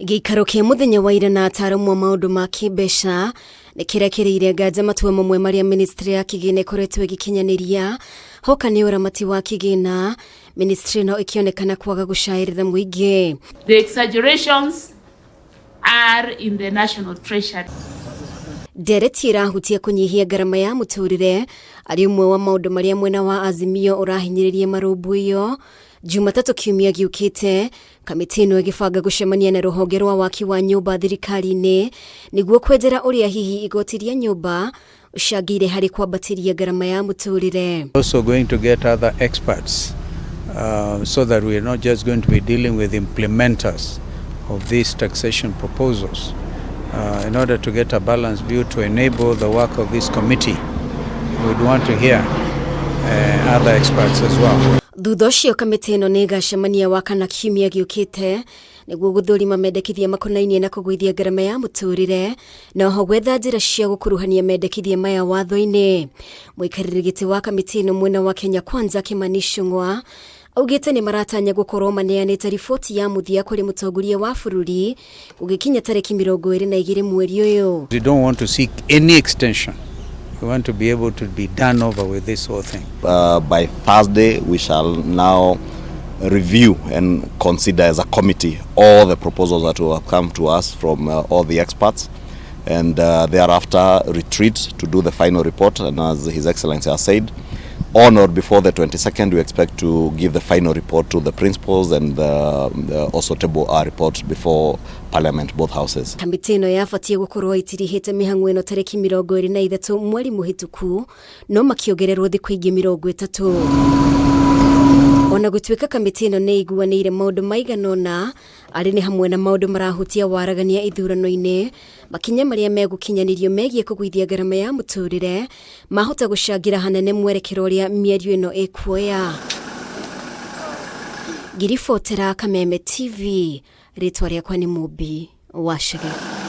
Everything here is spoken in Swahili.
Gĩikaro kĩa mũthenya wa ira na ataaramu wa maũndũ ma kĩmbeca nĩ kĩrekereire nganja matua mamwe marĩa ministry ya kĩgĩna ĩkoretwo ĩgĩkinyanĩria hoka nĩ ũramati wa kĩgĩna, ministry no ĩkĩonekana kwaga gũcaĩrĩra mũingĩ. The exaggerations are in the national treasury. Ndereti ĩrahutia kũnyihia ngarama ya mũtũrĩre arĩ ũmwe wa maũndũ marĩa mwena wa Azimio ũrahinyĩrĩria marũmbũiyo. Jumatatu kiumia giukite, kamiti ĩno ĩgĩbanga gũcemania na rũhonge rwa waki wa nyũmba thirikari-inĩ nĩguo kwendera ũrĩa hihi igoti rĩa nyũmba ũcangĩire harĩ kwambatĩria ngarama ya mũtũrĩre. Also going to get other experts so that we are not just going to be dealing with implementers of these taxation proposals in order to get a balanced view to enable the work of this committee. We would want to hear other experts as well. Thutha ũcio kamĩtĩ ĩno nĩ ĩgacemania wakana kiumia gĩũkĩte nĩguo gũthũrima mendekithia makonainie na kũgũithia ngarama ya mũtũrĩre na oho gwetha njĩra cia gũkuruhania mendekithia maya watho-inĩ. Mũikarĩri gĩtĩ wa kamĩtĩ ĩno mwena wa Kenya Kwanza Kimani Ichung'wa augĩte nĩ maratanya gũkorwo maneanĩte riboti ya mũthia kũrĩ mũtongoria wa bũrũri gũgĩkinya tarĩki 22 mweri ũyũ. We don't want to seek any extension. We want to be able to be done over with this whole thing. By Thursday, we shall now review and consider as a committee all the proposals that will have come to us from all the experts, and thereafter retreat to do the final report. And as His Excellency has said, on or before the 22nd, we expect to give the final report to the principals and also table our report before Parliament, both houses. Kamĩtĩ ĩno yabatie gũkorwo itirihĩte mĩhang'o ĩno tarĩki 23 mweri mũhĩtũku no makĩongererwo thikũ ingĩ 30. Ona gũtuĩka kamĩtĩ ĩno nĩ iguanĩire maũndũ maigana ũna arĩ nĩ hamwe na maũndũ marahutia waragania ithurano-inĩ, makinya marĩa megũkinyanĩrio megiĩ kũgũithia ngarama ya mũtũrĩre mahota gũcangĩra hanene mwerekero ũrĩa mĩario ĩno ĩkuoya. Ngiribotera Kameme TV, rĩtwa rĩakwa nĩ Mũmbi wa Shege.